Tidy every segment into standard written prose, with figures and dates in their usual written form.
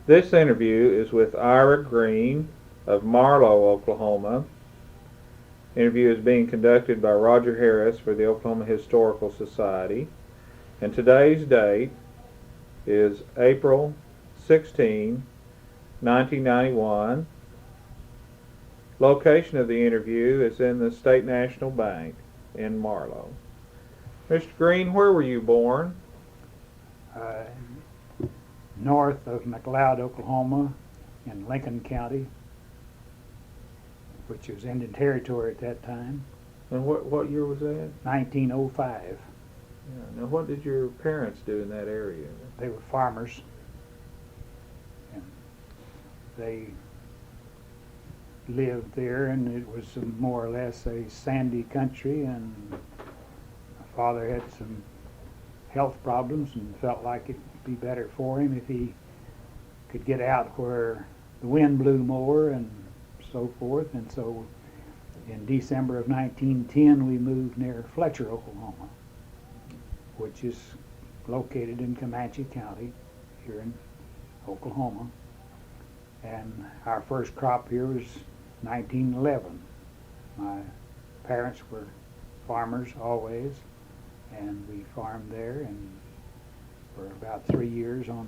This interview is with Ira Green of Marlow, Oklahoma. The interview is being conducted by Rodger Harris for the Oklahoma Historical Society. And today's date is April 16, 1991. Location of the interview is in the State National Bank in Marlow. Mr. Green, where were you born? North of McLeod, Oklahoma, in Lincoln County, which was Indian Territory at that time, And what year was that? 1905. Yeah. Now, what did your parents do in that area? They were farmers, and they lived there, and it was more or less a sandy country, and my father had some health problems and felt like it'd be better for him if he could get out where the wind blew more and so forth. And so in December of 1910 we moved near Fletcher, Oklahoma, which is located in Comanche County here in Oklahoma. And our first crop here was 1911. My parents were farmers always, and we farmed there, and for about 3 years on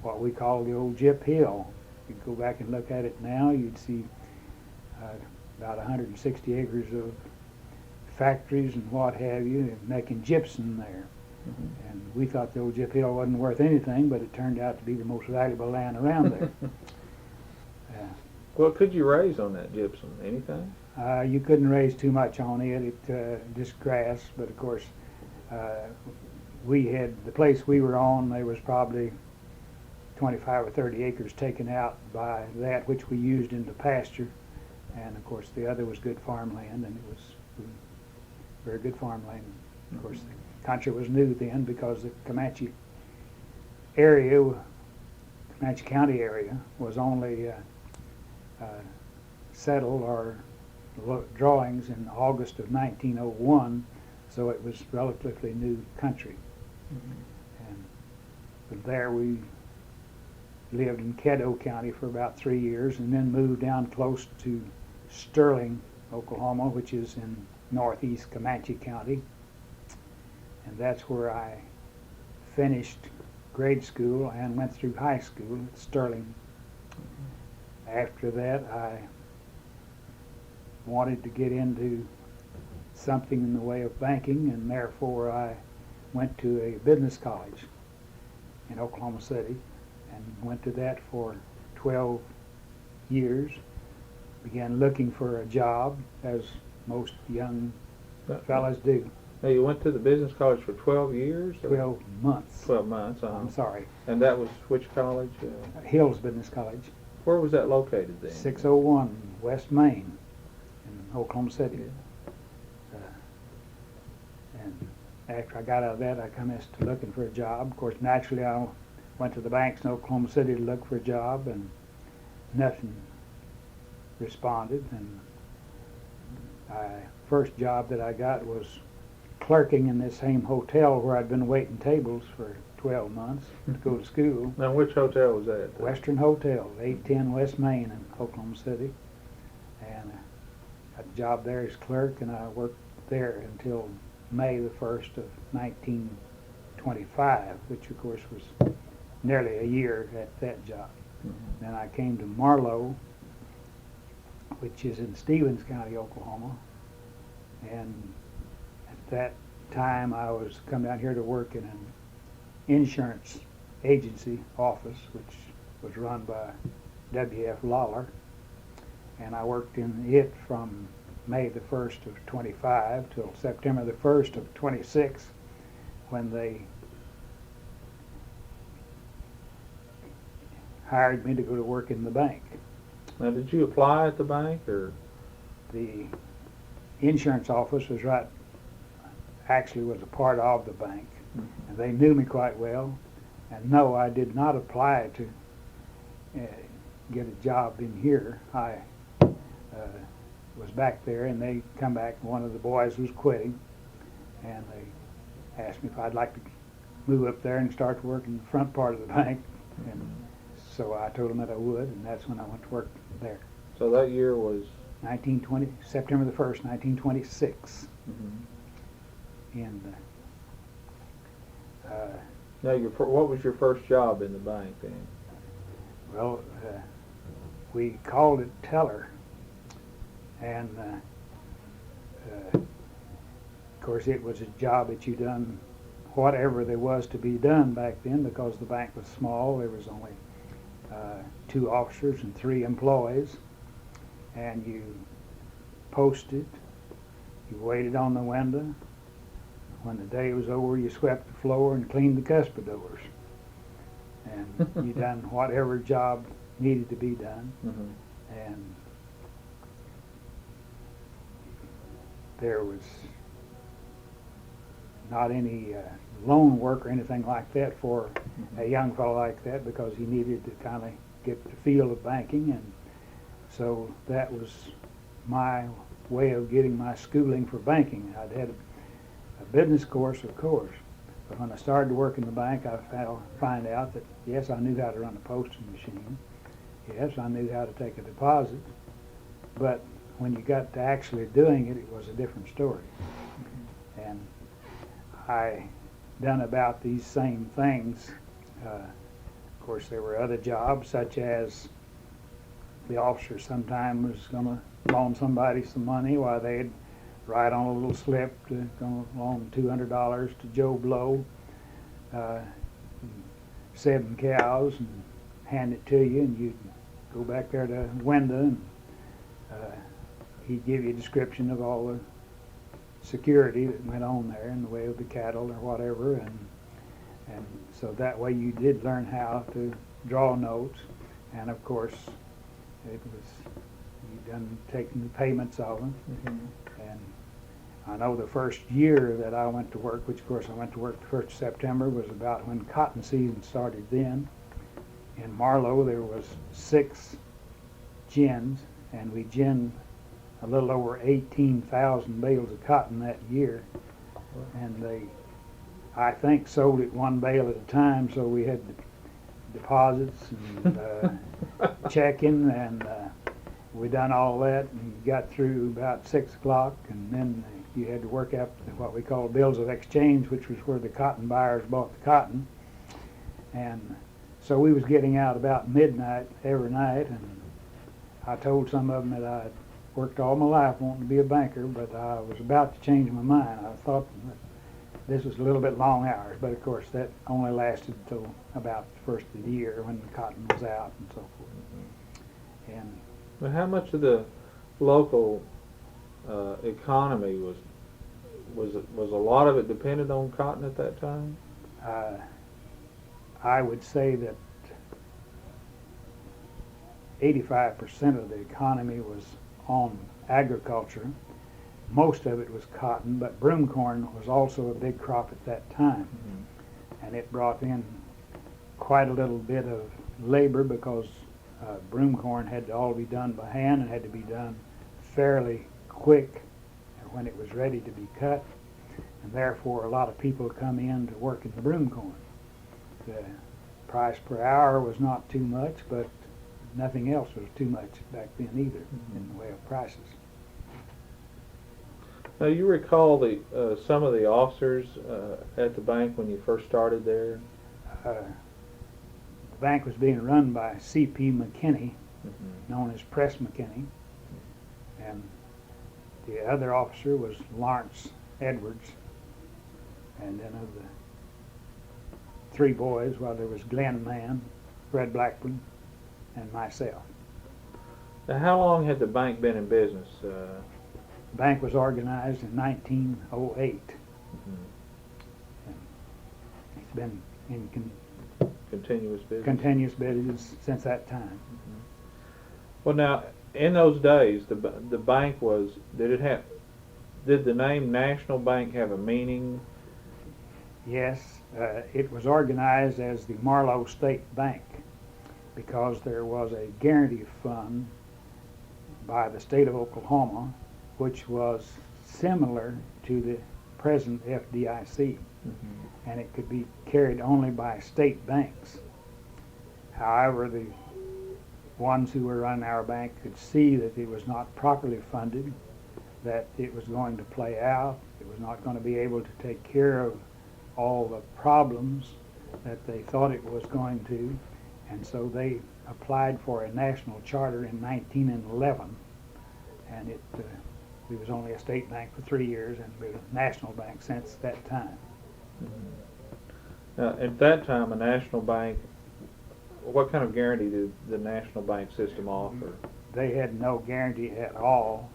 what we call the old Gyp Hill. You go back and look at it now, you'd see about 160 acres of factories and what have you, making gypsum there. Mm-hmm. And we thought the old Gyp Hill wasn't worth anything, but it turned out to be the most valuable land around there. What could you raise on that gypsum? Anything? You couldn't raise too much on it, just grass, but of course we had, the place we were on, there was probably 25 or 30 acres taken out by that, which we used into pasture, and of course the other was good farmland, and it was very good farmland. Of course the country was new then because the Comanche area, Comanche County area, was only settled or drawings in August of 1901, so it was relatively new country. Mm-hmm. And from there we lived in Caddo County for about 3 years, and then moved down close to Sterling, Oklahoma, which is in northeast Comanche County, and that's where I finished grade school and went through high school at Sterling. Mm-hmm. After that I wanted to get into something in the way of banking, and therefore I went to a business college in Oklahoma City and went to that for 12 years. Began looking for a job, as most young fellas do. Now, you went to the business college for 12 years? 12 months. 12 months, I'm sorry. And that was which college? Hills Business College. Where was that located then? 601 West Main in Oklahoma City. Yeah. And after I got out of that, I commenced looking for a job. Of course, naturally, I went to the banks in Oklahoma City to look for a job, and nothing responded. And first job that I got was clerking in this same hotel where I'd been waiting tables for 12 months to go to school. Now, which hotel was that? Western Hotel, 810 West Main in Oklahoma City. And I got a job there as clerk, and I worked there until May the 1st of 1925, which of course was nearly a year at that job. Mm-hmm. Then I came to Marlow, which is in Stevens County, Oklahoma, and at that time I was come down here to work in an insurance agency office, which was run by W.F. Lawler, and I worked in it from May the 1st of 25 till September the 1st of 26, when they hired me to go to work in the bank. Now, did you apply at the bank, or? The insurance office was actually was a part of the bank, mm-hmm. and they knew me quite well. And no, I did not apply to get a job in here. I was back there, and they come back. One of the boys was quitting, and they asked me if I'd like to move up there and start working in the front part of the bank. And so I told them that I would, and that's when I went to work there. So that year was 1920, September the 1st, 1926. mhm. And Now, what was your first job in the bank then? well, we called it teller, and of course it was a job that you done whatever there was to be done back then, because the bank was small. There was only 2 officers and 3 employees, and you posted, you waited on the window. When the day was over, you swept the floor and cleaned the cuspidors, and you done whatever job needed to be done. Mm-hmm. And there was not any loan work or anything like that for a young fellow like that, because he needed to kind of get the feel of banking, and so that was my way of getting my schooling for banking. I'd had a business course, of course, but when I started to work in the bank, I find out that yes, I knew how to run a posting machine. Yes, I knew how to take a deposit, but when you got to actually doing it, it was a different story. And I done about these same things. Of course, there were other jobs, such as the officer sometime was going to loan somebody some money, while they'd write on a little slip to going to loan $200 to Joe Blow, 7 cows, and hand it to you, and you'd go back there to the window, and he'd give you a description of all the security that went on there in the way of the cattle or whatever, and so that way you did learn how to draw notes, and of course it was you done taking the payments of them. Mm-hmm. And I know the first year that I went to work, which of course I went to work the 1st of September, was about when cotton season started then. In Marlow there was 6 gins, and we ginned a little over 18,000 bales of cotton that year, and they, I think, sold it 1 bale at a time, so we had deposits and checking, and we done all that and got through about 6 o'clock, and then you had to work up what we call bills of exchange, which was where the cotton buyers bought the cotton. And so we was getting out about midnight every night, and I told some of them that I'd worked all my life wanting to be a banker, but I was about to change my mind. I thought that this was a little bit long hours, but of course that only lasted until about the first of the year when the cotton was out and so forth. And But how much of the local economy was a lot of it dependent on cotton at that time? I would say that 85% of the economy was on agriculture. Most of it was cotton, but broomcorn was also a big crop at that time. Mm-hmm. And it brought in quite a little bit of labor, because broomcorn had to all be done by hand and had to be done fairly quick when it was ready to be cut, and therefore a lot of people come in to work in the broomcorn. The price per hour was not too much, but nothing else was too much back then either, in the way of prices. Now, you recall some of the officers at the bank when you first started there? The bank was being run by C.P. McKinney, known as Press McKinney, and the other officer was Lawrence Edwards, and then of the 3 boys, well, there was Glenn Mann, Fred Blackburn, and myself. Now, how long had the bank been in business? The bank was organized in 1908. It's been in Continuous business? continuous business since that time. Well, now, in those days, the bank was, did the name National Bank have a meaning? Yes, it was organized as the Marlow State Bank because there was a guarantee fund by the state of Oklahoma, which was similar to the present FDIC, and it could be carried only by state banks. However, the ones who were running our bank could see that it was not properly funded, that it was going to play out, it was not going to be able to take care of all the problems that they thought it was going to, and so they applied for a national charter in 1911, and it was only a state bank for 3 years and been a national bank since that time. Now, at that time, a national bank, what kind of guarantee did the national bank system offer? They had no guarantee at all,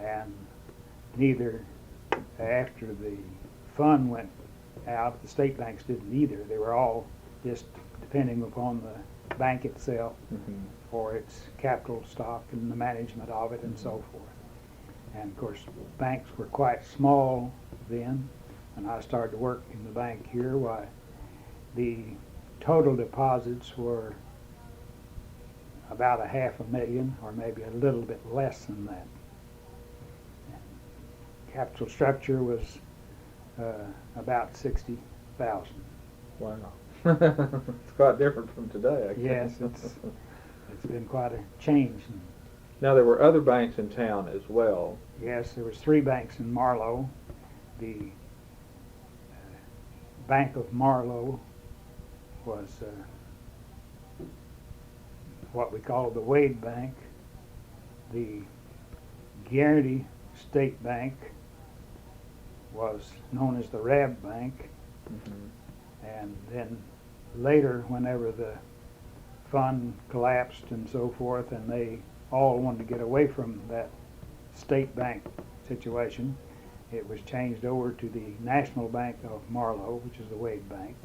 and neither after the fund went out, the state banks didn't either. They were all just depending upon the bank itself for its capital stock and the management of it and so forth. And of course, banks were quite small then. When I started to work in the bank here, why, the total deposits were about $500,000, or maybe a little bit less than that. And capital structure was about 60,000. Wow. It's quite different from today, I guess. Yes, it's been quite a change. Now, there were other banks in town as well. Yes, there was 3 banks in Marlow. The Bank of Marlow was what we call the Wade Bank. The Guarantee State Bank was known as the Rab Bank. And then later, whenever the fund collapsed and so forth, and they all wanted to get away from that state bank situation, it was changed over to the National Bank of Marlow, which is the Wade Bank,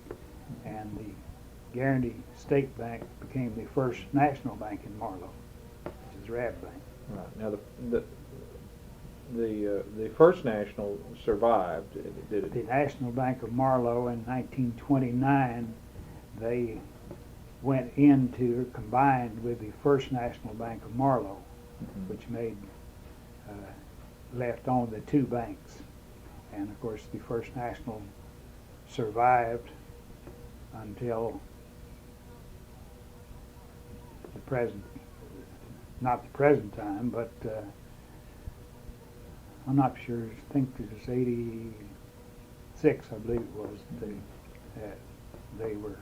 and the Guarantee State Bank became the first national bank in Marlow, which is Rab Bank. Right. Now, the First National survived, did it? The National Bank of Marlow in 1929, they went into, combined with the First National Bank of Marlow, which made, left only the 2 banks. And of course, the First National survived until the present, not the present time, but I'm not sure, I think it was 86, I believe it was, they were,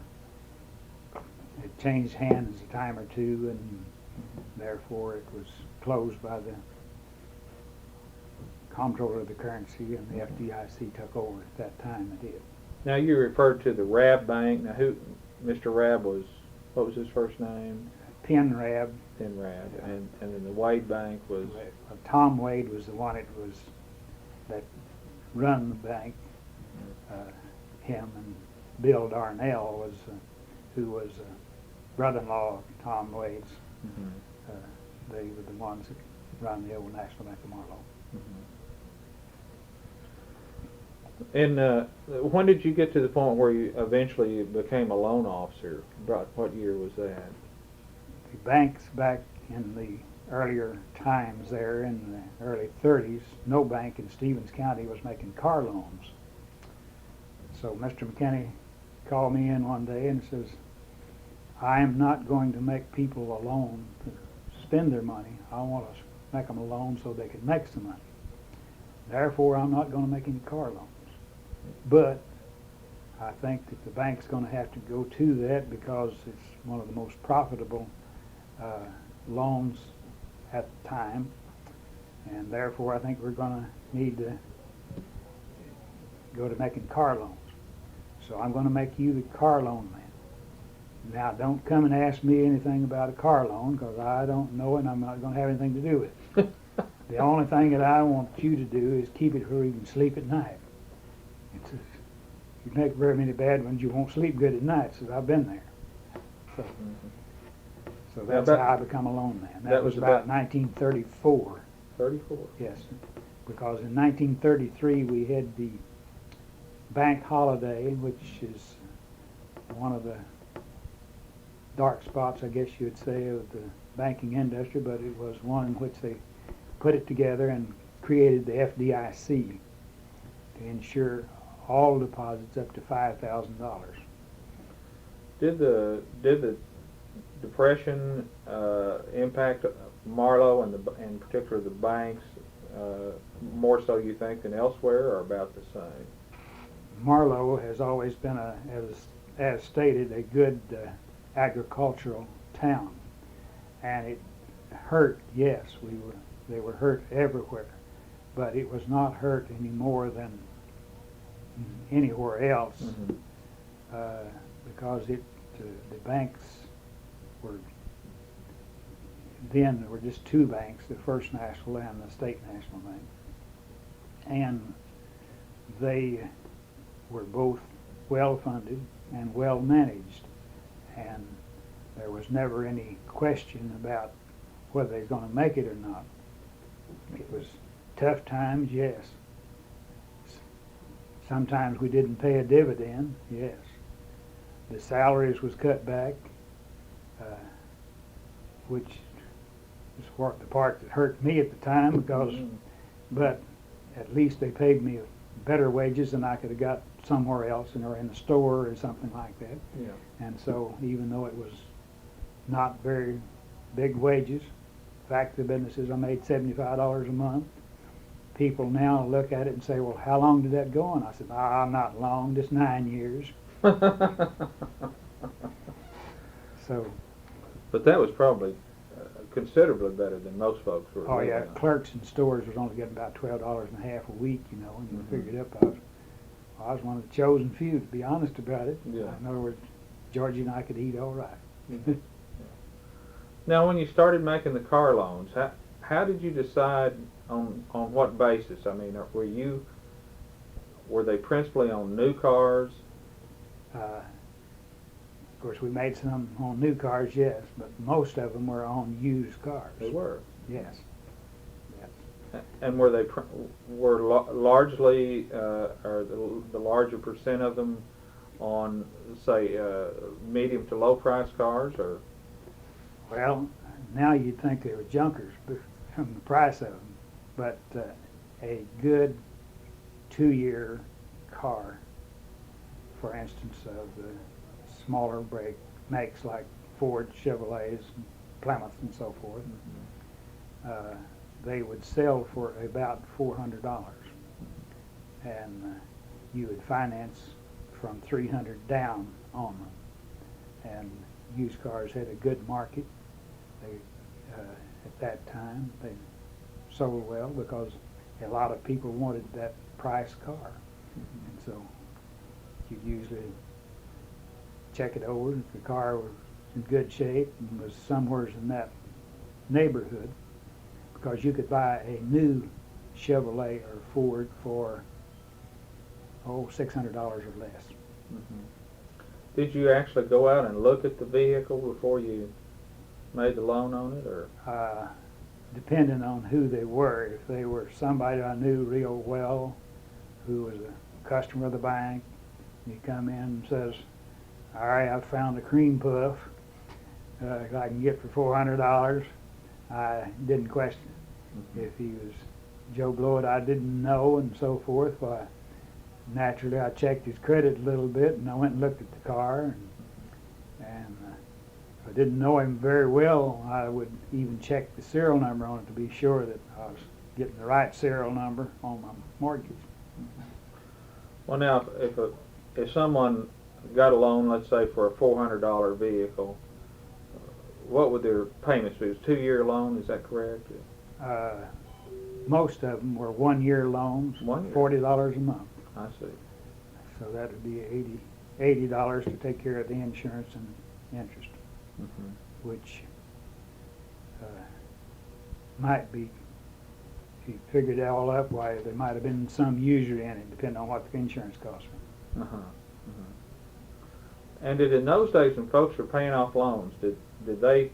it changed hands a time or two, and therefore it was closed by the comptroller of the currency, and the FDIC took over at that time. It did. Now, you referred to the Rab Bank. Now, who, Mr. Rab was, what was his first name? Penn Rab. Penn Rab. Yeah. And then the Wade Bank was? Tom Wade was the one that run the bank. Him and Bill Darnell was, who was brother-in-law of Tom Wade's. They were the ones that run the old National Bank of Marlow. And when did you get to the point where you eventually became a loan officer? About what year was that? The banks back in the earlier times there, in the early 30s, no bank in Stevens County was making car loans. So Mr. McKinney called me in one day and says, I am not going to make people a loan to spend their money. I want to make them a loan so they can make some money. Therefore, I'm not going to make any car loans. But I think that the bank's going to have to go to that because it's one of the most profitable loans at the time, and therefore I think we're going to need to go to making car loans. So I'm going to make you the car loan man. Now, don't come and ask me anything about a car loan, because I don't know it and I'm not going to have anything to do with it. The only thing that I want you to do is keep it where you can sleep at night. It's a, you make very many bad ones, you won't sleep good at night, so I've been there. So that's how I become a loan man. That was about 1934. 34? Yes, because in 1933 we had the bank holiday, which is one of the dark spots, I guess you would say, of the banking industry, but it was one in which they put it together and created the FDIC to ensure all deposits up to $5,000. Did the Depression impact Marlow and in particular the banks more so you think than elsewhere, or about the same? Marlow has always been as stated, a good agricultural town, and it hurt. Yes, they were hurt everywhere, but it was not hurt any more than anywhere else. Mm-hmm. Because the banks were then there were just two banks, the First National and the State National Bank, and they were both well funded and well managed, and there was never any question about whether they were going to make it or not. It was tough times, yes. Sometimes we didn't pay a dividend, yes. The salaries was cut back, which was the part that hurt me at the time, because, but at least they paid me better wages than I could have got somewhere else, or in the store or something like that. Yeah. And so even though it was not very big wages, fact of the business is I made $75 a month. People now look at it and say, well, how long did that go on? I said, not long, just 9 years. So. But that was probably considerably better than most folks were. Oh yeah, on. clerks in stores was only getting about $12.50 a week, and you Mm-hmm. figured up I was one of the chosen few, to be honest about it. Yeah. In other words, Georgie and I could eat all right. Mm-hmm. Yeah. Now, when you started making the car loans, how did you decide on what basis? I mean, were they principally on new cars? Of course, we made some on new cars, yes, but most of them were on used cars. They were. Yes. And were they largely, or the larger percent of them on, say, medium to low price cars, or? Well, now you'd think they were junkers from the price of them, but a good 2-year car, for instance, of the smaller brake makes like Ford, Chevrolets, Plymouth, and so forth, they would sell for about $400, and you would finance from $300 down on them. And used cars had a good market. They at that time they sold well because a lot of people wanted that price car, and so you'd usually check it over. If the car was in good shape and was somewhere in that neighborhood, because you could buy a new Chevrolet or Ford for $600 or less. Mm-hmm. Did you actually go out and look at the vehicle before you made the loan on it, or? Depending on who they were. If they were somebody I knew real well, who was a customer of the bank, he come in and says, all right, I found a cream puff I can get for $400. I didn't question it. If he was Joe Blow I didn't know and so forth, why, naturally I checked his credit a little bit, and I went and looked at the car, and if I didn't know him very well, I would even check the serial number on it to be sure that I was getting the right serial number on my mortgage. Well, now, if someone got a loan, let's say for a $400 vehicle, what would their payments be? It was a 2-year loan, is that correct? Most of them were 1-year loans, 1 year. $40 a month. I see. So that would be $80 to take care of the insurance and interest, which might be, if you figured it all up, why there might have been some usury in it, depending on what the insurance cost. And in those days when folks were paying off loans, did they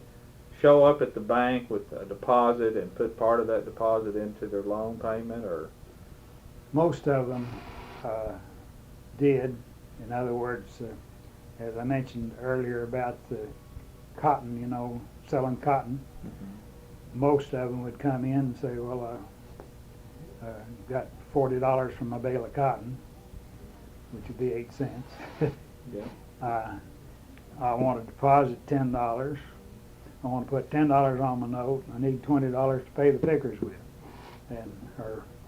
show up at the bank with a deposit and put part of that deposit into their loan payment, or? Most of them did. In other words, as I mentioned earlier about the cotton, selling cotton, most of them would come in and say, well, I got $40 from my bale of cotton, which would be 8 cents. Yeah. I want to deposit $10. I want to put $10 on my note. I need $20 to pay the pickers with, and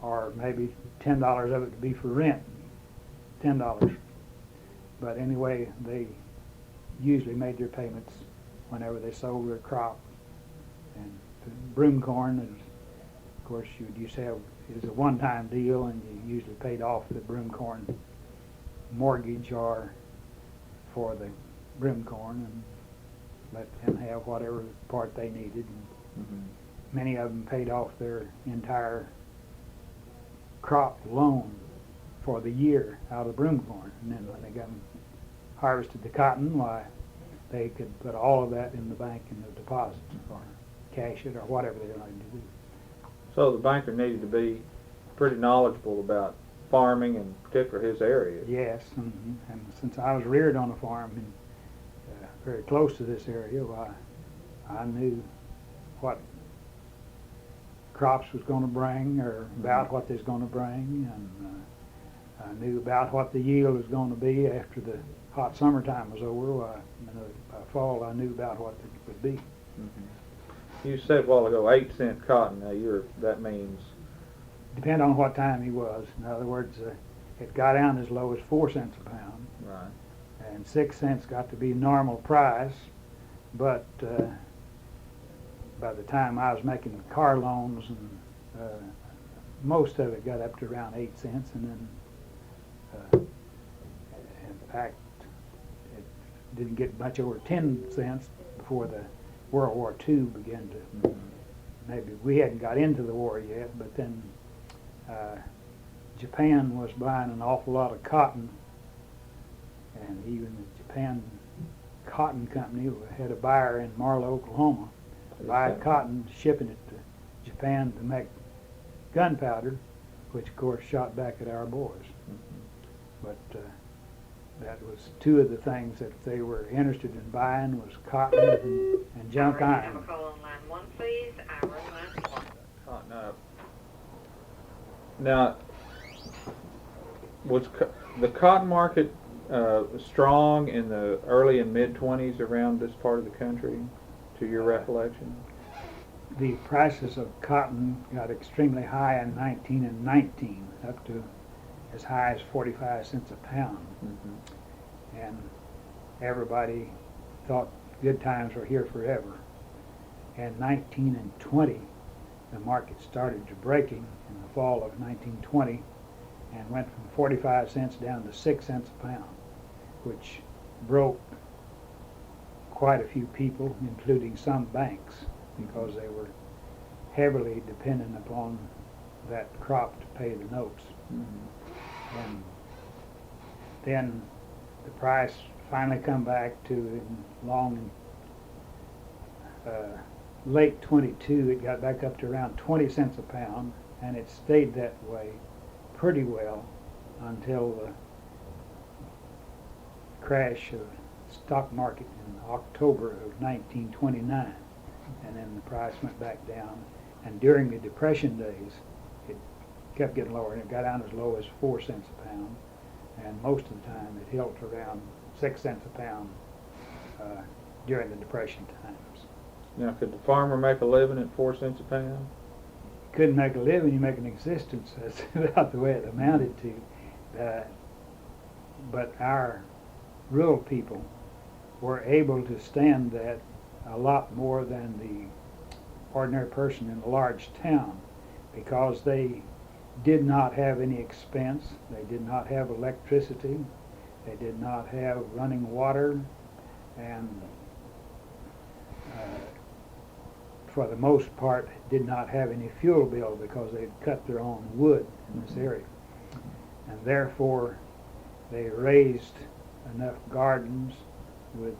or maybe $10 of it to be for rent. $10. But anyway, they usually made their payments whenever they sold their crop. And the broomcorn is, of course, you used to have, it was a one-time deal, and you usually paid off the broomcorn mortgage or for the broomcorn and let them have whatever part they needed. And many of them paid off their entire crop loan for the year out of the broomcorn. And then when they got harvested the cotton, why, they could put all of that in the bank in the deposit or cash it or whatever they wanted to do. So the banker needed to be pretty knowledgeable about farming, and particularly his area. Yes, and since I was reared on a farm and very close to this area, why, I knew what crops was going to bring, or about what they was going to bring, and I knew about what the yield was going to be after the hot summertime was over. Why, by fall, I knew about what it would be. You said a while ago 8-cent cotton. Now that means, Depend on what time he was. In other words, it got down as low as 4 cents a pound, right? and 6 cents got to be normal price. But by the time I was making car loans, and most of it got up to around 8 cents, and then in fact it didn't get much over 10 cents before the World War II began to. Maybe we hadn't got into the war yet, but then Japan was buying an awful lot of cotton, and even the Japan Cotton Company had a buyer in Marlow, Oklahoma, buy cotton, shipping it to Japan to make gunpowder, which of course shot back at our boys. But that was two of the things that they were interested in buying, was cotton and junk iron. Call on line 1, please. Ira, line 1. Cotton up. Now, was the cotton market strong in the early and mid-20s around this part of the country, to your recollection? The prices of cotton got extremely high in 1919, up to as high as 45 cents a pound. And everybody thought good times were here forever. In 1920, the market started to breaking in the fall of 1920 and went from 45 cents down to 6 cents a pound, which broke quite a few people, including some banks, because they were heavily dependent upon that crop to pay the notes. And then the price finally come back to late 22, it got back up to around 20 cents a pound, and it stayed that way pretty well until the crash of the stock market in October of 1929, and then the price went back down. And during the Depression days, it kept getting lower, and it got down as low as 4 cents a pound, and most of the time it held around 6 cents a pound during the Depression times. Now, could the farmer make a living at 4 cents a pound? Couldn't make a living, you make an existence. That's about the way it amounted to. But our rural people were able to stand that a lot more than the ordinary person in a large town, because they did not have any expense. They did not have electricity. They did not have running water, and for the most part did not have any fuel bill, because they'd cut their own wood in this area. And therefore they raised enough gardens with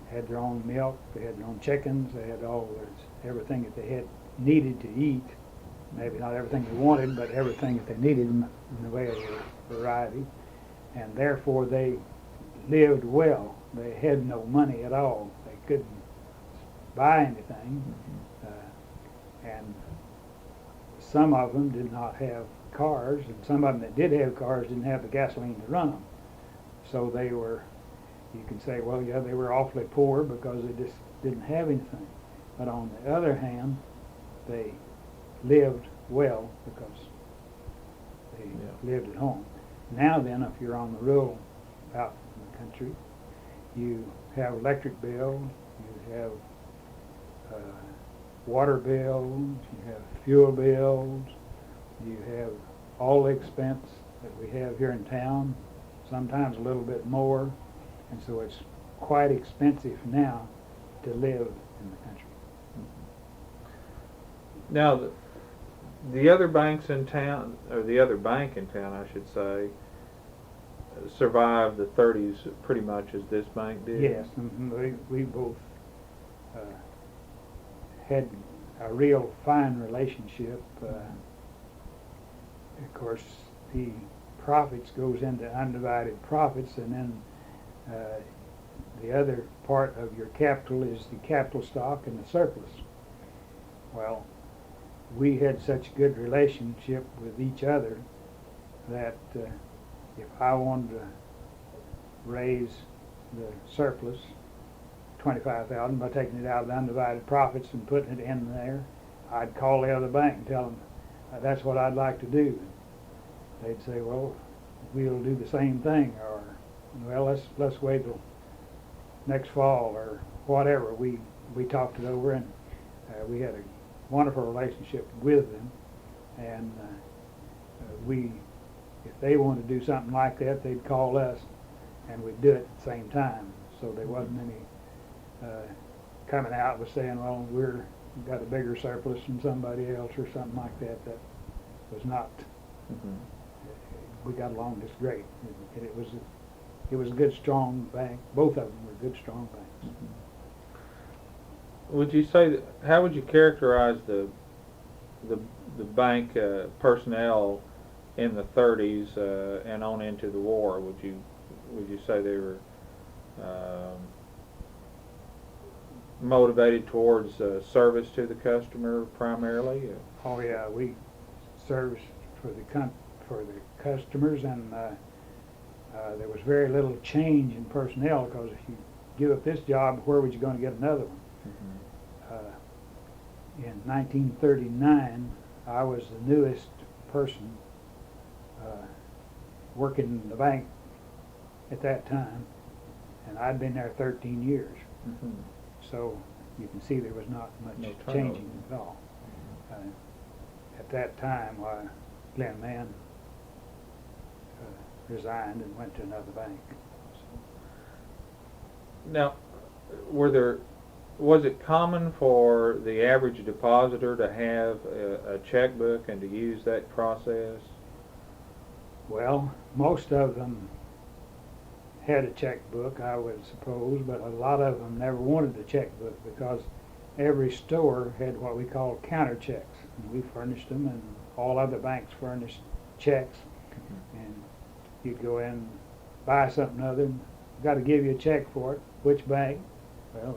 had their own milk, they had their own chickens, they had everything that they had needed to eat. Maybe not everything they wanted, but everything that they needed in the way of variety. And therefore they lived well. They had no money at all. They couldn't buy anything. And some of them did not have cars, and some of them that did have cars didn't have the gasoline to run them. So they were you can say, well, yeah, they were awfully poor because they just didn't have anything. But on the other hand, they lived well because they lived at home. Now then, if you're on the road out in the country, you have electric bills, you have water bills, you have fuel bills, you have all the expense that we have here in town, sometimes a little bit more, and so it's quite expensive now to live in the country. Now, the other banks in town, or the other bank in town, I should say, survived the 30s pretty much as this bank did. Yes, we both had a real fine relationship. Of course, the profits goes into undivided profits, and then the other part of your capital is the capital stock and the surplus. Well, we had such good relationship with each other that if I wanted to raise the surplus, 25,000, by taking it out of the undivided profits and putting it in there, I'd call the other bank and tell them that's what I'd like to do. They'd say, well, we'll do the same thing, or well, let's wait till next fall, or whatever. We talked it over, and we had a wonderful relationship with them, and if they wanted to do something like that, they'd call us, and we'd do it at the same time. So there wasn't any coming out with saying, well, we've got a bigger surplus than somebody else or something like that. That was not. Mm-hmm. We got along just great. It was a good, strong bank. Both of them were good, strong banks. Mm-hmm. Would you say how would you characterize the bank personnel in the 30s and on into the war? Would you say they were motivated towards service to the customer primarily? Oh yeah, we served for the customers, and there was very little change in personnel, because if you give up this job, where would you going to get another one? Mm-hmm. In 1939, I was the newest person working in the bank at that time, and I'd been there 13 years. Mm-hmm. So you can see there was not much No changing at all. At that time, Glenn Mann resigned and went to another bank. Now, was it common for the average depositor to have a checkbook and to use that process? Well, most of them had a checkbook, I would suppose, but a lot of them never wanted a checkbook, because every store had what we call counter checks, and we furnished them, and all other banks furnished checks. Mm-hmm. And you'd go in, buy something other, and got to give you a check for it. Which bank? Well,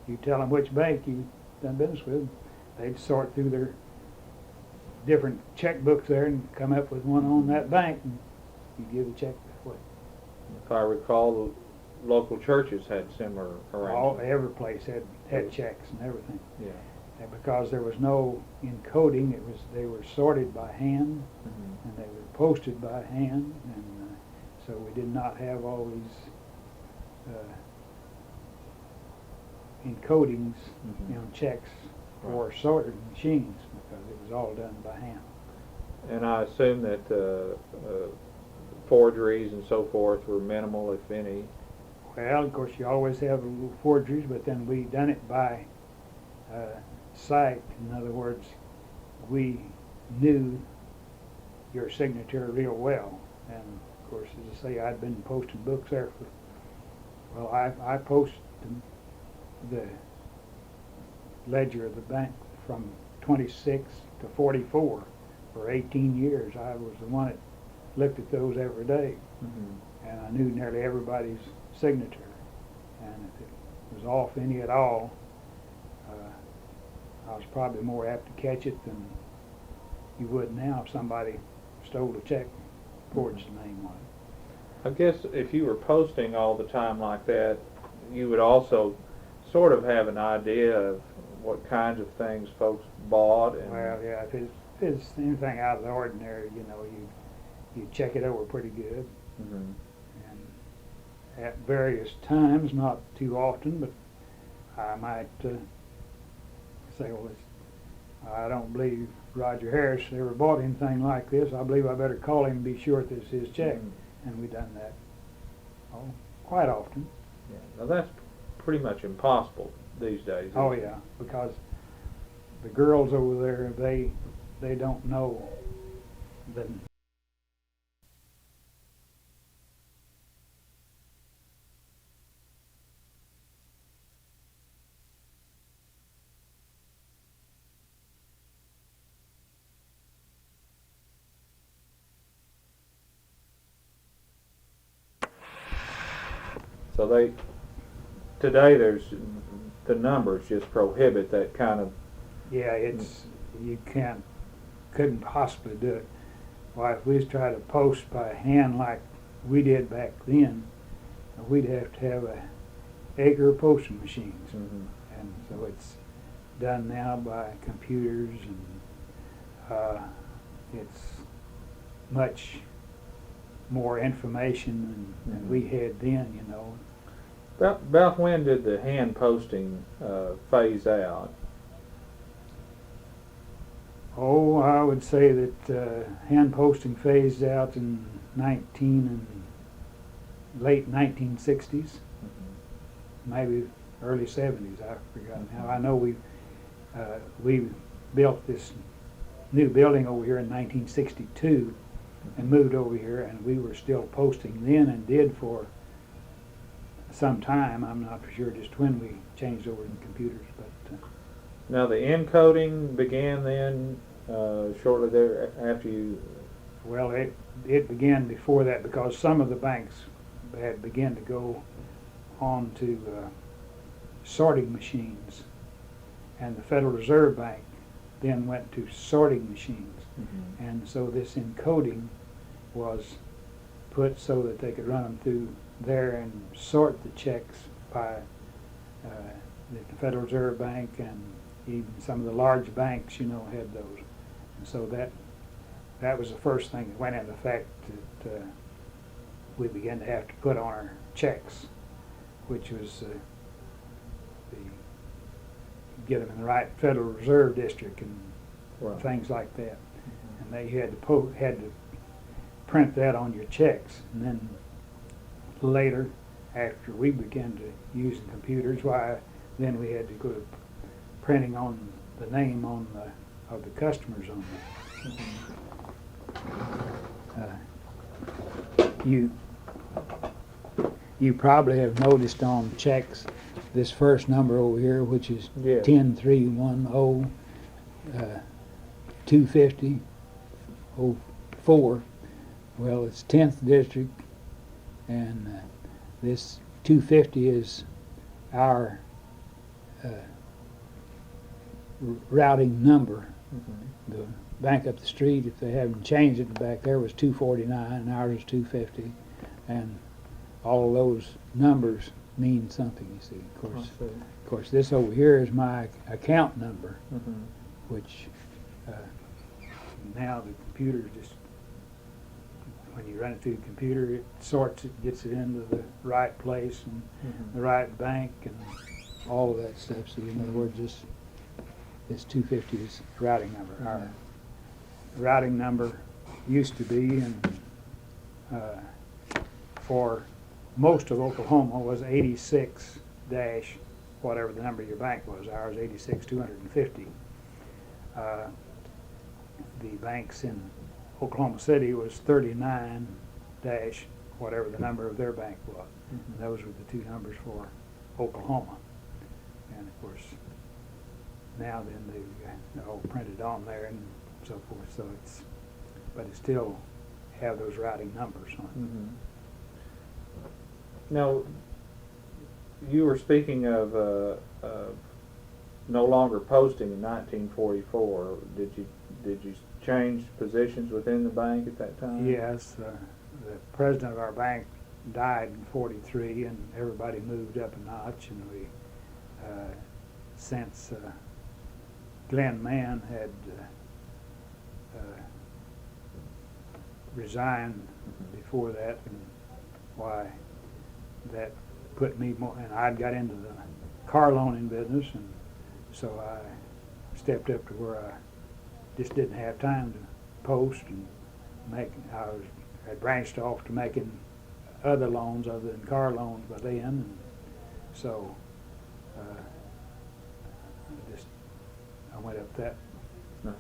you tell them which bank you've done business with. They'd sort through their different checkbooks there and come up with one on that bank, and you give the check that way. If I recall, the local churches had similar arrangements. Every place had checks and everything. Yeah. And because there was no encoding, they were sorted by hand, Mm-hmm. and they were posted by hand, and so we did not have all these encodings Mm-hmm. on checks or Right. sorted machines, because it was all done by hand. And I assume that forgeries and so forth were minimal, if any. Well, of course, you always have little forgeries, but then we done it by sight. In other words, we knew your signature real well. And of course, as I say, I'd been posting books there I posted the ledger of the bank from 26 to 44 for 18 years. I was the one that looked at those every day. Mm-hmm. And I knew nearly everybody's signature. And if it was off any at all, I was probably more apt to catch it than you would now if somebody stole a check, forged the name on it. I guess if you were posting all the time like that, you would also sort of have an idea of what kinds of things folks bought. And Well, yeah, if it's anything out of the ordinary, you check it over pretty good. Mhm. And at various times, not too often, but I might say, well, I don't believe Rodger Harris ever bought anything like this. I believe I better call him and be sure that it's his check. Mhm. And we've done that quite often. Yeah. Now that's pretty much impossible these days. Oh yeah, because the girls over there, they don't know the So today there's the numbers just prohibit that kind of. yeah, you couldn't possibly do it. Why, if we was trying to post by hand like we did back then, we'd have to have a acre of posting machines. Mhm. And so it's done now by computers, and it's much more information than we had then. About when did the hand posting phase out? Oh, I would say that hand posting phased out in late 1960s, maybe early 70s. I forgot now. I know we built this new building over here in 1962 and moved over here, and we were still posting then and did for some time. I'm not for sure just when we changed over to computers, but Now the encoding began then shortly there after you. well, it began before that, because some of the banks had begun to go on to sorting machines, and the Federal Reserve Bank then went to sorting machines. Mhm. And so this encoding was put so that they could run them through there and sort the checks by the Federal Reserve Bank, and even some of the large banks, had those. And so that was the first thing that went into effect, that we began to have to put on our checks, which was get them in the right Federal Reserve District and Right. things like that. And they had to print that on your checks. And then later, after we began to use the computers, then we had to go to printing on the name of the customers on that. You probably have noticed on checks this first number over here, which is Yes. 10310 250 04. Well, it's 10th district, and this 250 is our routing number. Mhm. The bank up the street, if they haven't changed it, back there was 249, and ours is 250, and all of those numbers mean something. You see, I see. of course, this over here is my account number, Mhm. which now the computer just, when you run it through the computer, it sorts it, gets it into the right place and Mhm. the right bank and all of that stuff. So in other words, this 250 is routing number. Our routing number used to be, and for most of Oklahoma, was 86 dash whatever the number of your bank was. Ours 86 250. The banks in Oklahoma City was 39 dash whatever the number of their bank was. Mhm. Those were the two numbers for Oklahoma. And of course, now then they're all printed on there and so forth. So but it still have those routing numbers on it. Mhm. Now, you were speaking of no longer posting in 1944. Did you change positions within the bank at that time? Yes, the president of our bank died in '43, and everybody moved up a notch, and we since Glenn Mann had resigned before that, and why that put me more, and I'd got into the car loaning business, and so I stepped up to where I just didn't have time to post and make. I branched off to making other loans other than car loans by then, and so I went up that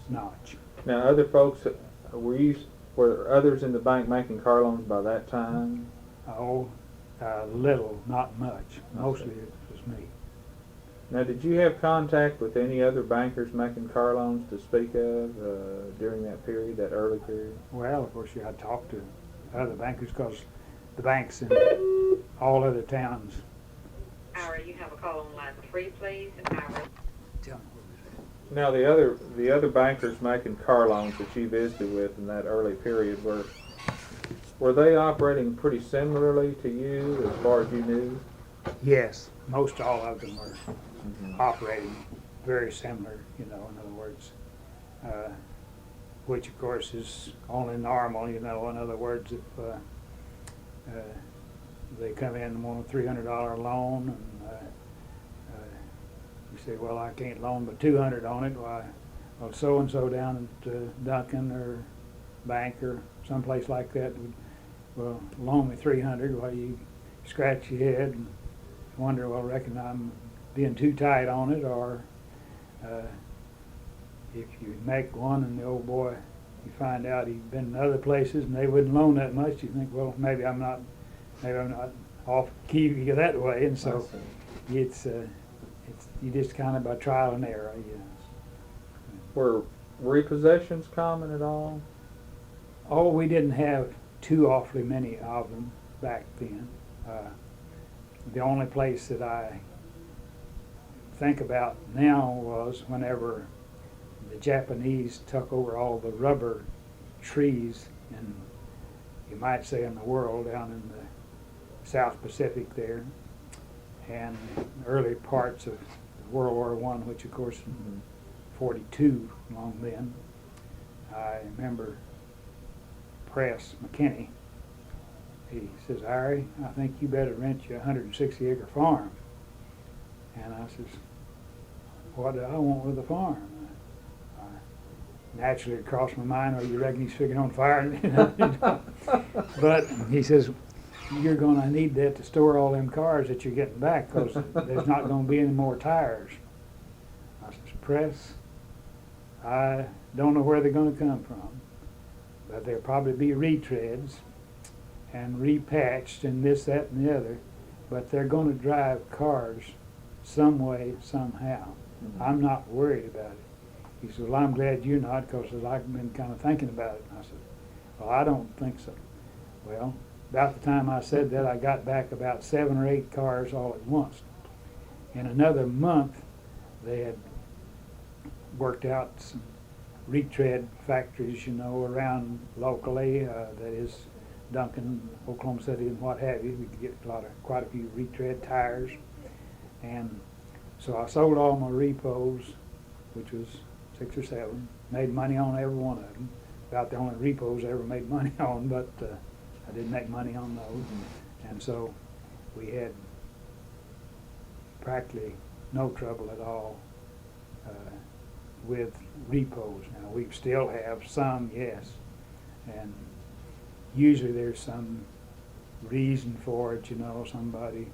notch. Now, other folks, were others in the bank making car loans by that time? Oh, little, not much. Mostly it was me. Now, did you have contact with any other bankers making car loans to speak of during that period, that early period? Well, of course, I talked to other bankers because the banks in all other towns. Ira, you have a call on line 3, please. Ira. Tell me Now, the other bankers making car loans that you visited with in that early period, were they operating pretty similarly to you as far as you knew? yes, most all of them were operating very similar, in other words, which of course is only normal, in other words, if they come in and want a $300 loan, and you say, well, I can't loan but $200 on it. Why? Well, so-and-so down at Duncan or Bank or someplace like that would, well, loan me $300. Well, you scratch your head and wonder, well, reckon I'm being too tight on it, or if you make one and the old boy, you find out he's been in other places and they wouldn't loan that much, you think, well, maybe I'm not off key that way, and so it's you just kind of by trial and error, Were repossessions common at all? Oh, we didn't have too awfully many of them back then. The only place that I think about now was whenever the Japanese took over all the rubber trees, and you might say in the world, down in the South Pacific there, and early parts of World War I, which of course in '42 along then. I remember Press McKinney. He says, Ira, I think you better rent you a 160-acre farm. And I says, what do I want with a farm? Naturally it crossed my mind, or you reckon he's figuring on firing me? But he says, you're going to need that to store all them cars that you're getting back, because there's not going to be any more tires. I says, Press, I don't know where they're going to come from, but there'll probably be retreads and repatched and this, that, and the other, but they're going to drive cars some way, somehow. I'm not worried about it. He said, well, I'm glad you're not, because I've been kind of thinking about it. And I said, well, I don't think so. Well, about the time I said that, I got back about 7 or 8 cars all at once. In another month, they had worked out some retread factories, around locally, that is Duncan, Oklahoma City, and what have you. We could get quite a few retread tires. And so I sold all my repos, which was 6 or 7, made money on every one of them. About the only repos I ever made money on, but I didn't make money on those. And so we had practically no trouble at all with repos. Now, we still have some, yes, and usually there's some reason for it, somebody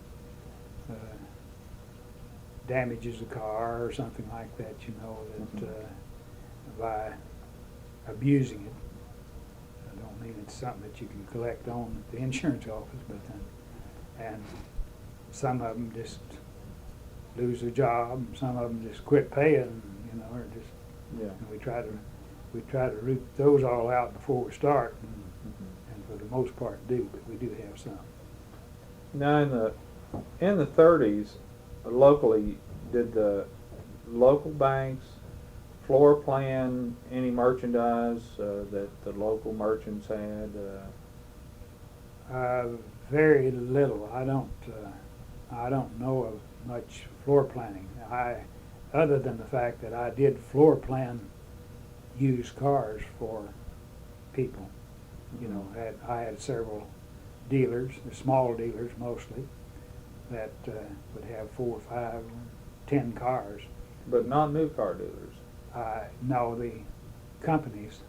damages a car or something like that, that by abusing it. I don't mean it's something that you can collect on at the insurance office, but and some of them just lose their job, and some of them just quit paying, or just, and we try to root those all out before we start, and for the most part do, but we do have some. Now, in the 30s, locally, did the local banks floor plan any merchandise that the local merchants had? Very little. I don't know of much floor planning. Other than the fact that I did floor plan used cars for people. You know, I had several dealers, the small dealers mostly, that would have 4, 5, 10 cars. But not new car dealers. No, the companies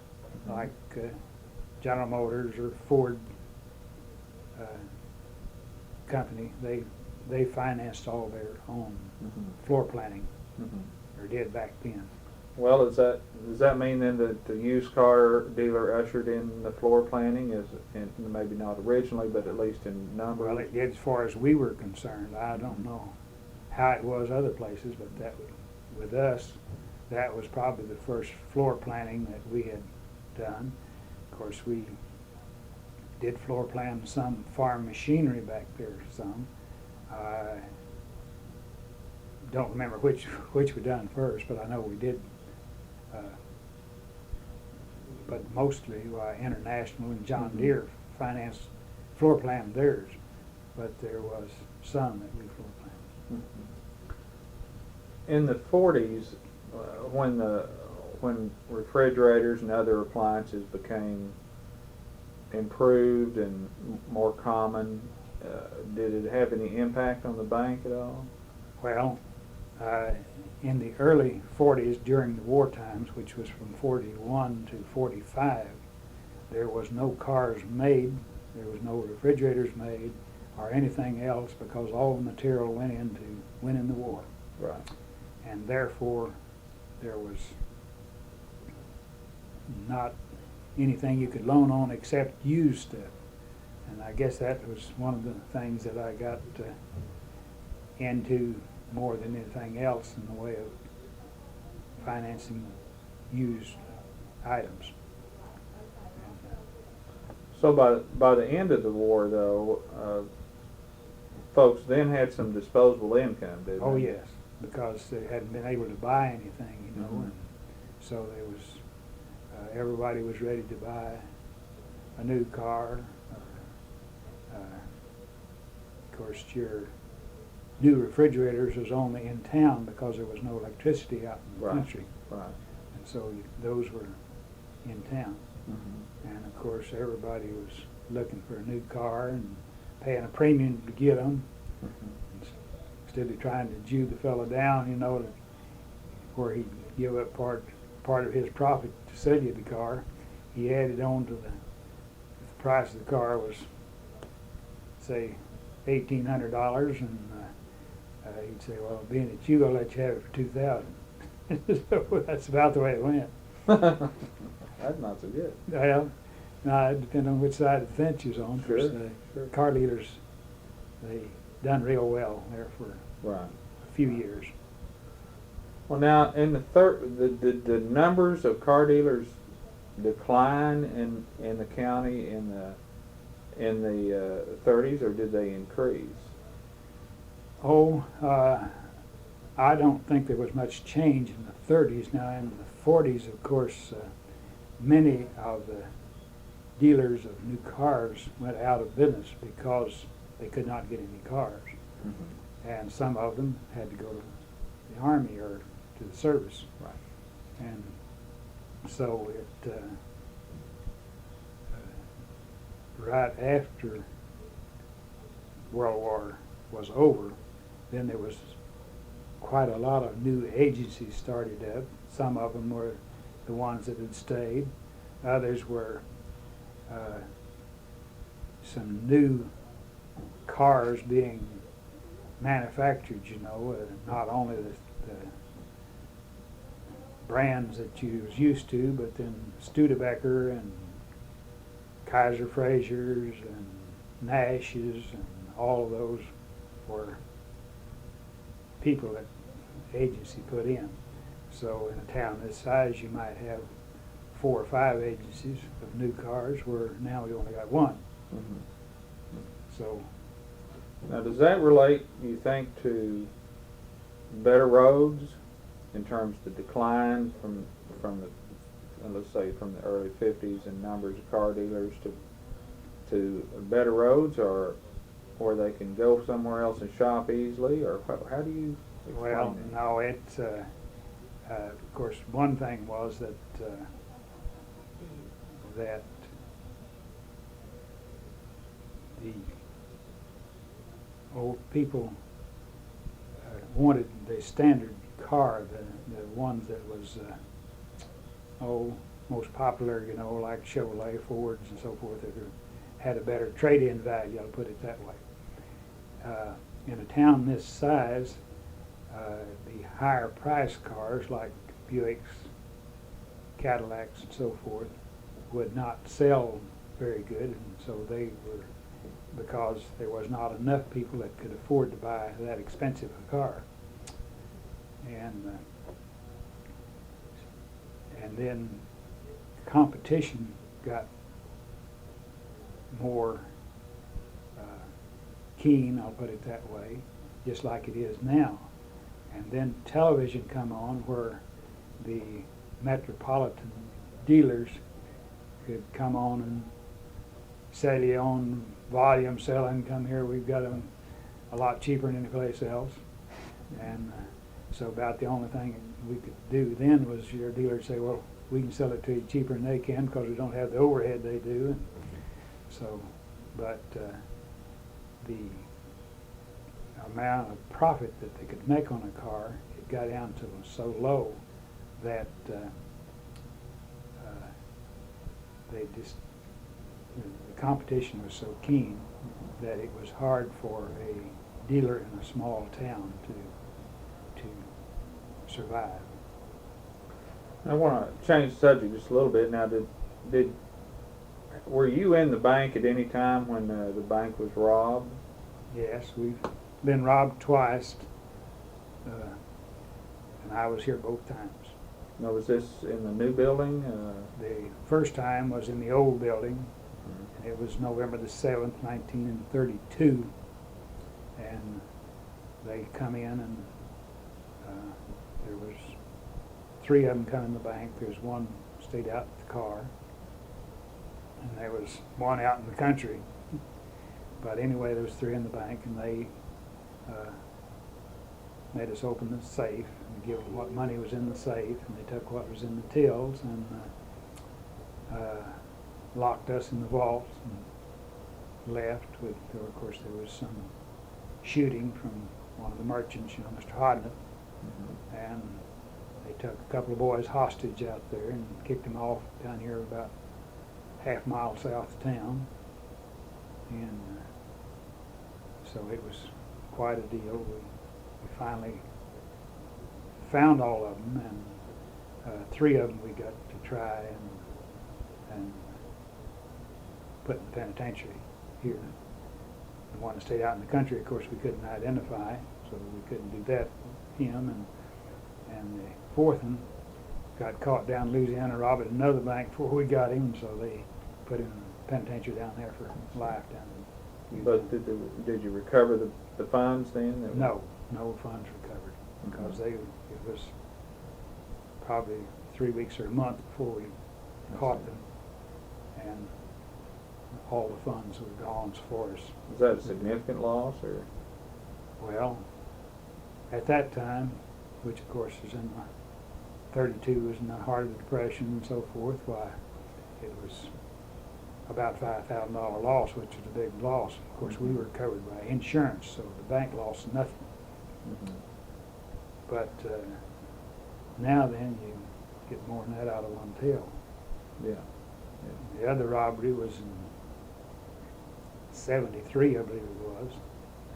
like General Motors or Ford company, they financed all their own floor planning, or did back then. Well, does that mean then that the used car dealer ushered in the floor planning, and maybe not originally, but at least in numbers? Well, it did as far as we were concerned. I don't know how it was other places, but that with us, that was probably the first floor planning that we had done. Of course, we did floor plan some farm machinery back there, some. I don't remember which we done first, but I know we did. But mostly International and John Deere financed floor planned theirs, but there was some that we floor planned. In the 40s, when refrigerators and other appliances became improved and more common, did it have any impact on the bank at all? Well, in the early 40s, during the war times, which was from 41 to 45, there was no cars made, there was no refrigerators made, or anything else, because all the material went in the war. Right. And therefore, there was not anything you could loan on except used stuff. And I guess that was one of the things that I got into more than anything else in the way of financing used items. So by the end of the war, though, folks then had some disposable income, didn't they? Oh yes, because they hadn't been able to buy anything, you know, and so there was everybody was ready to buy a new car. Of course, your new refrigerators was only in town because there was no electricity out in the country. Right. And so those were in town. And of course, everybody was looking for a new car and paying a premium to get them. Instead of trying to Jew the fellow down, you know, where he'd give up part of his profit to sell you the car, he added on to if the price of the car was, say, $1,800, and he'd say, "Well, being that you, I'll let you have it for $2,000." So that's about the way it went. That's not so good. Well, no, it depends on which side of the fence you're on. Sure, The car dealers, they done real well there for Right. a few years. Well, now in the numbers of car dealers decline in the county in the 30s, or did they increase? Oh, I don't think there was much change in the 30s. Now, in the 40s, of course, many of the dealers of new cars went out of business because they could not get any cars. And some of them had to go to the Army or to the service. Right. And so right after World War was over, then there was quite a lot of new agencies started up. Some of them were the ones that had stayed. Others were some new cars being manufactured, you know, not only the brands that you was used to, but then Studebaker and Kaiser Frazier's and Nash's, and all of those were people that agency put in. So in a town this size, you might have 4 or 5 agencies of new cars, where now we only got one. So Now, does that relate, you think, to better roads in terms of the decline from the let's say from the early 50s in numbers of car dealers to better roads, or or they can go somewhere else and shop easily, or how do you explain Well, that? no, of course, one thing was that that the old people wanted the standard car, the ones that was most popular, like Chevrolet, Fords, and so forth, that had a better trade-in value. I'll put it that way. In a town this size, the higher price cars like Buicks, Cadillacs, and so forth would not sell very good, and so they were, because there was not enough people that could afford to buy that expensive a car. And then competition got more keen, I'll put it that way, just like it is now. And then television come on where the metropolitan dealers could come on and sell you on volume selling. Come here, we've got them a lot cheaper than any place else. And so about the only thing we could do then was your dealer would say, well, we can sell it to you cheaper than they can because we don't have the overhead they do. And so, but the amount of profit that they could make on a car, it got down to so low that they just, the competition was so keen that it was hard for a dealer in a small town to survive. I want to change the subject just a little bit now. Were you in the bank at any time when the bank was robbed? Yes, we've been robbed twice, and I was here both times. Now, was this in the new building? The first time was in the old building, and it was November the 7th, 1932, and they come in, and there was three of them come in the bank. There's one stayed out in the car, and there was one out in the country. But anyway, there was three in the bank, and they made us open the safe and give them what money was in the safe, and they took what was in the tills and locked us in the vault and left. Of course, there was some shooting from one of the merchants, Mr. Hodnett, and they took a couple of boys hostage out there and kicked them off down here about half mile south of town. And so it was quite a deal. We finally found all of them, and three of them we got to try and put in the penitentiary here. The one that stayed out in the country, of course, we couldn't identify, so we couldn't do that with him. And the fourth one got caught down in Louisiana robbing another bank before we got him, so they put him in the penitentiary down there for life down in Louisiana. But did you recover the funds then? No funds recovered, because it was probably 3 weeks or a month before we caught them, and all the funds were gone for us. Was that a significant loss, or? Well, at that time, which of course is in the 32, was in the heart of the Depression and so forth, why, it was about $5,000 loss, which is a big loss. Of course, we were covered by insurance, so the bank lost nothing. But now then, you get more than that out of one till. Yeah. The other robbery was in 73, I believe it was.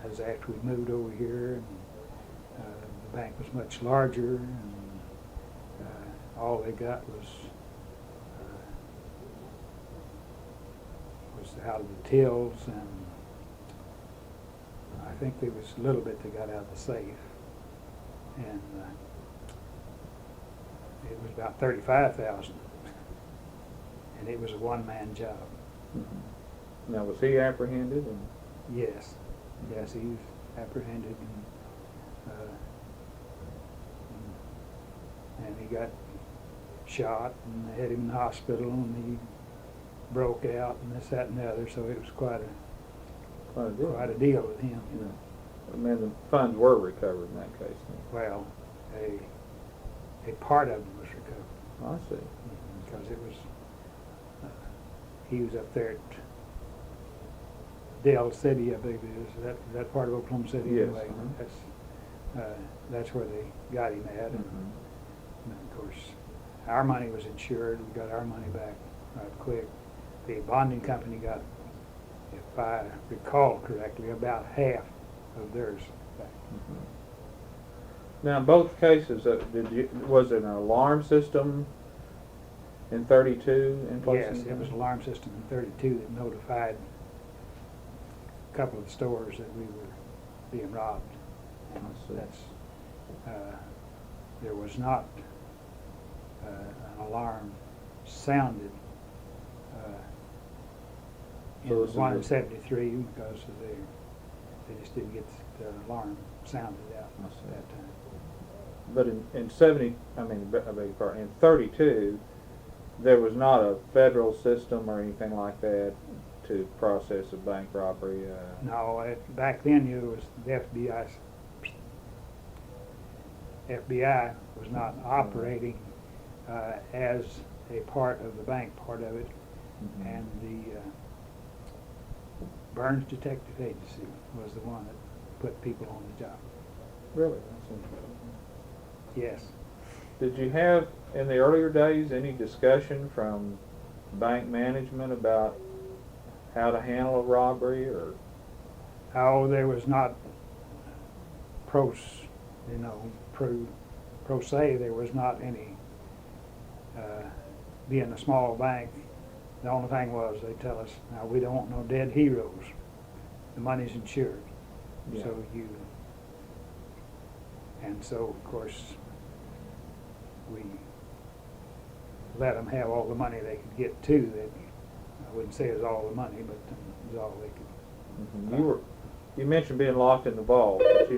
That was after we moved over here, and the bank was much larger, and all they got was out of the tills, and I think there was a little bit they got out of the safe, and it was about $35,000, and it was a one-man job. Now, was he apprehended? Yes, he was apprehended, and he got shot, and they had him in the hospital, and he broke out, and this, that, and the other. So it was quite a deal with him. Yeah. I mean, the funds were recovered in that case. Well, a part of them was recovered. I see. Because it was, he was up there at Dale City, I believe it is, that part of Oklahoma City Yes, anyway. That's where they got him at. And of course, our money was insured. We got our money back right quick. The bonding company got, if I recall correctly, about half of theirs back. Now, in both cases, was it an alarm system in 32 in place? Yes, it was an alarm system in 32 that notified a couple of stores that we were being robbed. And I see. that's, there was not an alarm sounded in So the this is one in a- 73 because they just didn't get the alarm sounded out I see. at that time. But in 70, I beg your pardon, in 32, there was not a federal system or anything like that to process a bank robbery. No, back then it was the FBI. FBI was not operating as a part of the bank part of it, and the Burns Detective Agency was the one that put people on the job. Really? That's interesting. Yes. Did you have, in the earlier days, any discussion from bank management about how to handle a robbery, or? Oh, there was not pro se, there was not any, being a small bank, the only thing was they tell us, now we don't want no dead heroes. The money's insured. Yeah. So of course, we let them have all the money they could get too. I wouldn't say it was all the money, but it was all they could. You mentioned being locked in the vault, but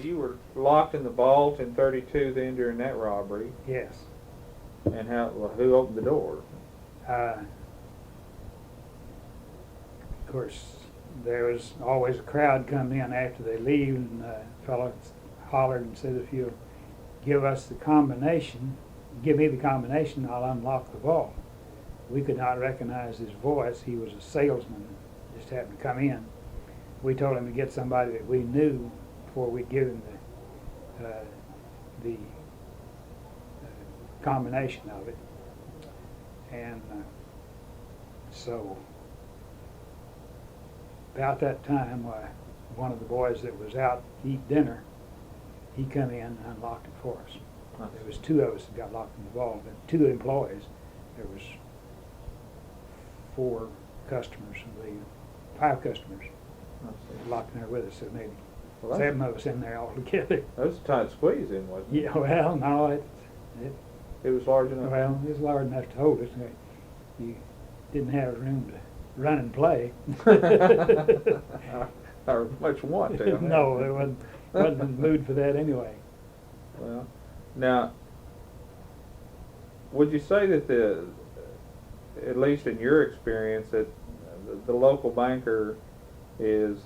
you were locked in the vault in 32 then during that robbery. Yes. And who opened the door? Of course, there was always a crowd come in after they leave, and a fellow hollered and said, if you'll give us the combination, give me the combination, I'll unlock the vault. We could not recognize his voice. He was a salesman, just happened to come in. We told him to get somebody that we knew before we'd give him the combination of it. And so about that time, one of the boys that was out to eat dinner, he come in and unlocked it for us. There was two of us that got locked in the vault, but two employees. There was 4 customers, I believe, 5 customers locked in there with us, so maybe 7 of us in there all together. That was a tight squeeze in, wasn't it? Yeah, well, no, It was large enough? well, it was large enough to hold us. You didn't have room to run and play. Or much want to. No, there wasn't in the mood for that anyway. Well, now, would you say that at least in your experience, that the local banker is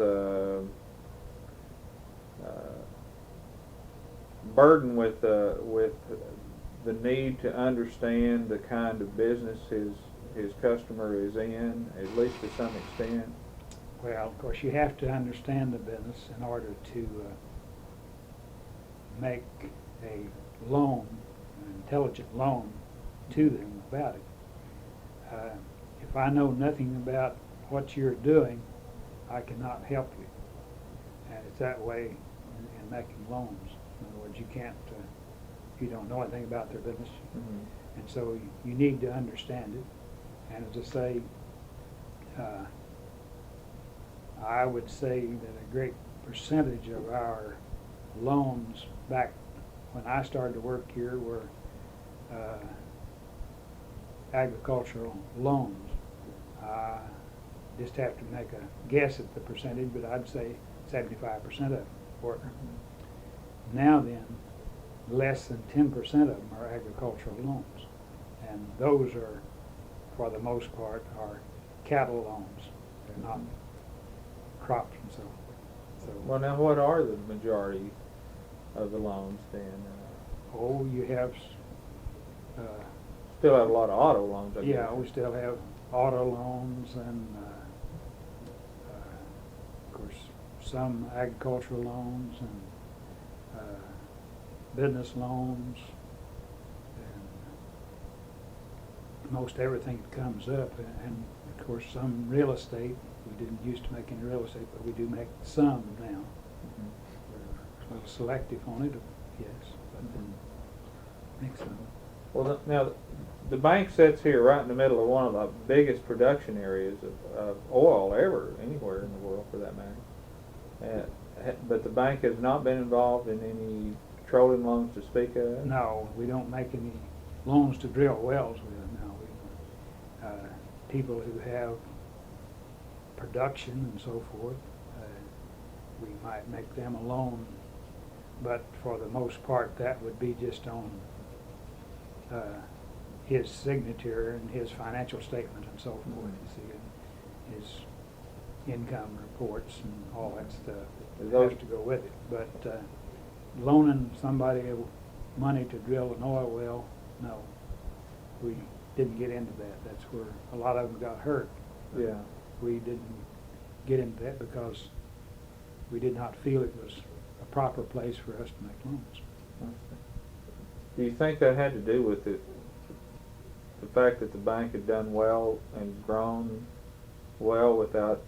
burdened with the need to understand the kind of business his customer is in, at least to some extent? Well, of course, you have to understand the business in order to make a loan, an intelligent loan, to them about it. If I know nothing about what you're doing, I cannot help you. And it's that way in making loans. In other words, you can't, if you don't know anything about their business. And so you need to understand it. And as I say, I would say that a great percentage of our loans back when I started to work here were agricultural loans. Just have to make a guess at the percentage, but I'd say 75% of them were. Now then, less than 10% of them are agricultural loans. And those are, for the most part, are cattle loans. They're not crops and so forth. So, Well, now what are the majority of the loans then? you have, Still have a lot of auto loans, I guess. yeah, we still have auto loans and, of course, some agricultural loans and business loans, and most everything that comes up, and of course some real estate. We didn't used to make any real estate, but we do make some now. Mhm. We're a little selective on it, yes, but make some. Well, now, the bank sits here right in the middle of one of the biggest production areas of oil ever, anywhere in the world for that matter. But the bank has not been involved in any petroleum loans to speak of? No, we don't make any loans to drill wells with it, no. People who have production and so forth, we might make them a loan, but for the most part that would be just on his signature and his financial statement and so forth, you see, his income reports and all that stuff that has to go with it. But loaning somebody money to drill an oil well, no, we didn't get into that. That's where a lot of them got hurt. Yeah. We didn't get into that because we did not feel it was a proper place for us to make loans. Do you think that had to do with the fact that the bank had done well and grown well without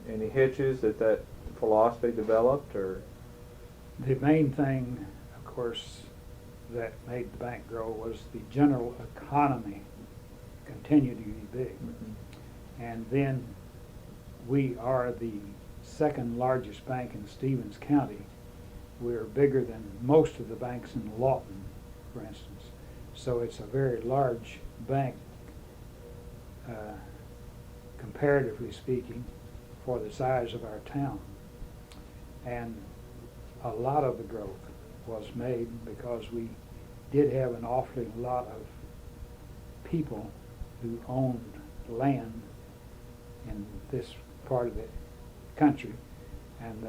any hitches, that philosophy developed, or? The main thing, of course, that made the bank grow was the general economy continued to be big. Mm-hmm. And then we are the second largest bank in Stevens County. We're bigger than most of the banks in Lawton, for instance. So it's a very large bank, comparatively speaking, for the size of our town. And a lot of the growth was made because we did have an awfully lot of people who owned land in this part of the country, and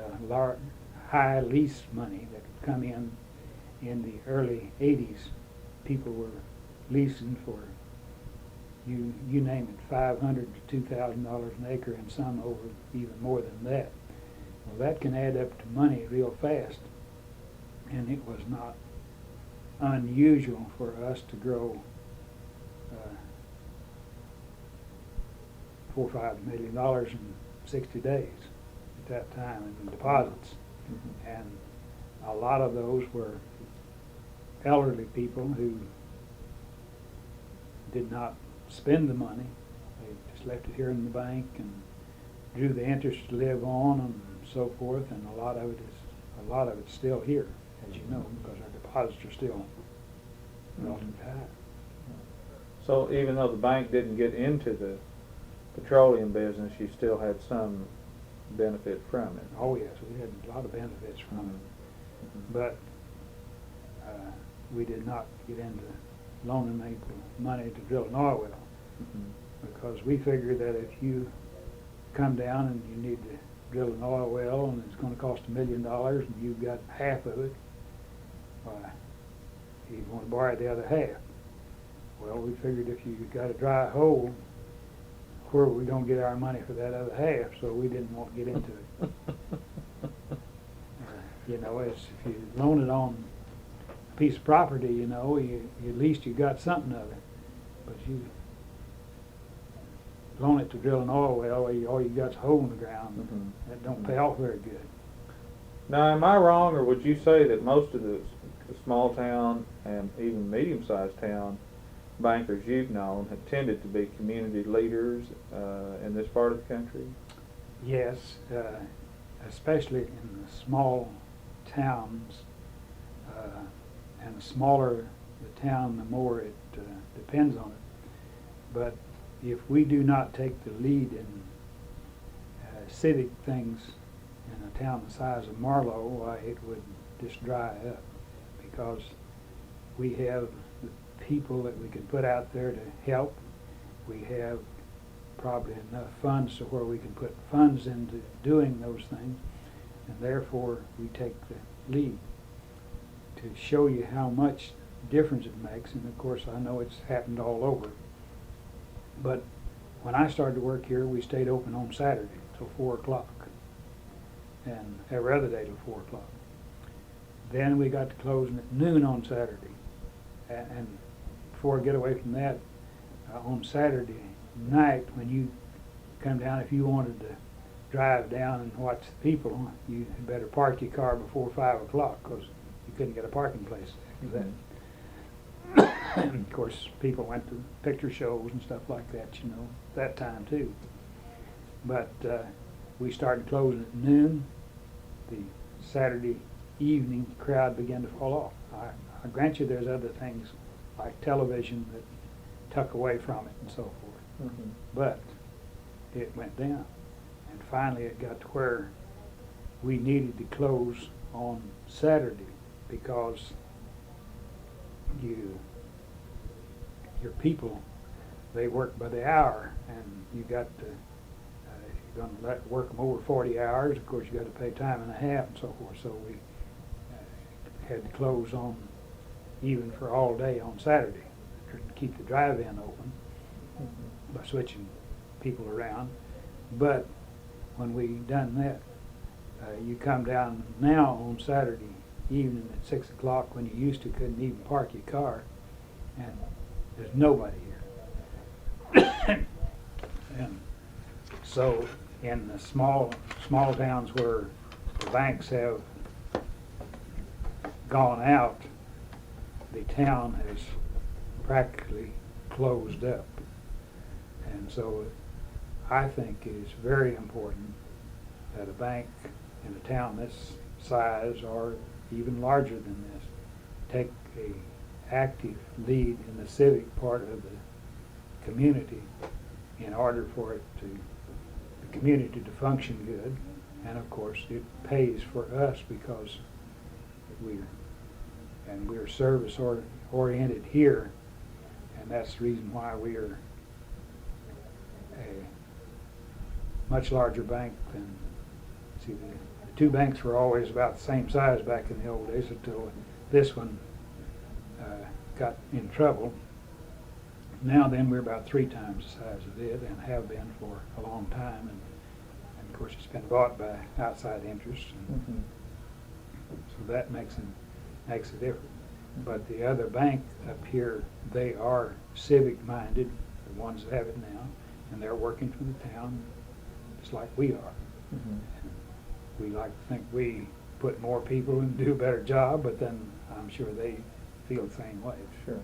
high lease money that would come in the early 80s. People were leasing for, you name it, $500 to $2,000 an acre, and some over even more than that. Well, that can add up to money real fast, and it was not unusual for us to grow $4 or $5 million in 60 days at that time in deposits. Mm-hmm. And a lot of those were elderly people who did not spend the money. They just left it here in the bank and drew the interest to live on and so forth, and a lot of it's still here, as you know, because our deposits are still relatively high. So even though the bank didn't get into the petroleum business, you still had some benefit from it? Oh yes, we had a lot of benefits from it, Mm-hmm. but we did not get into loaning people money to drill an oil well, Mm-hmm. because we figured that if you come down and you need to drill an oil well and it's going to cost $1 million and you've got half of it, why, you want to borrow the other half. Well, we figured if you got a dry hole, where are we going to get our money for that other half? So we didn't want to get into it. You know, if you loan it on a piece of property, you know, at least you got something of it. But you loan it to drill an oil well, all you got's a hole in the ground. Mm-hmm. That don't pay off very good. Now, am I wrong, or would you say that most of the small town and even medium-sized town bankers you've known have tended to be community leaders in this part of the country? Yes, especially in the small towns, and the smaller the town, the more it depends on it. But if we do not take the lead in civic things in a town the size of Marlow, why, it would just dry up, because we have the people that we could put out there to help. We have probably enough funds to where we can put funds into doing those things, and therefore we take the lead to show you how much difference it makes. And of course, I know it's happened all over. But when I started to work here, we stayed open on Saturday till 4 o'clock, and every other day till 4 o'clock. Then we got to closing at noon on Saturday. And before I get away from that, on Saturday night, when you come down, if you wanted to drive down and watch the people, you had better park your car before 5 o'clock, because you couldn't get a parking place after that. And of course, people went to picture shows and stuff like that, you know, that time too. But we started closing at noon. The Saturday evening crowd began to fall off. I grant you there's other things like television that tuck away from it and so forth. Mm-hmm. But it went down. And finally it got to where we needed to close on Saturday because your people, they work by the hour, and you got to, if you're going to work them over 40 hours, of course you got to pay time and a half and so forth. So we had to close on even for all day on Saturday to keep the drive-in open by switching people around. But when we done that, you come down now on Saturday evening at 6 o'clock when you used to couldn't even park your car, and there's nobody here. And so in the small towns where the banks have gone out, the town has practically closed up. And so I think it is very important that a bank in a town this size or even larger than this take a active lead in the civic part of the community in order for it to, the community to function good. And of course it pays for us because we're service oriented here, and that's the reason why we are a much larger bank than, see, the two banks were always about the same size back in the old days until this one got in trouble. Now then, we're about 3 times the size of it, and have been for a long time, and of course it's been bought by outside interests, and so that makes a difference. But the other bank up here, they are civic minded, the ones that have it now, and they're working for the town just like we are. Mm-hmm. And we like to think we put more people and do a better job, but then I'm sure they feel the same way. Sure.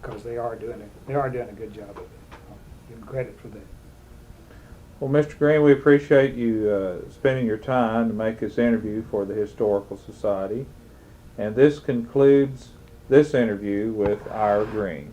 Because they are doing a good job of it. I'll give them credit for that. Well, Mr. Green, we appreciate you spending your time to make this interview for the Historical Society. And this concludes this interview with Ira Green.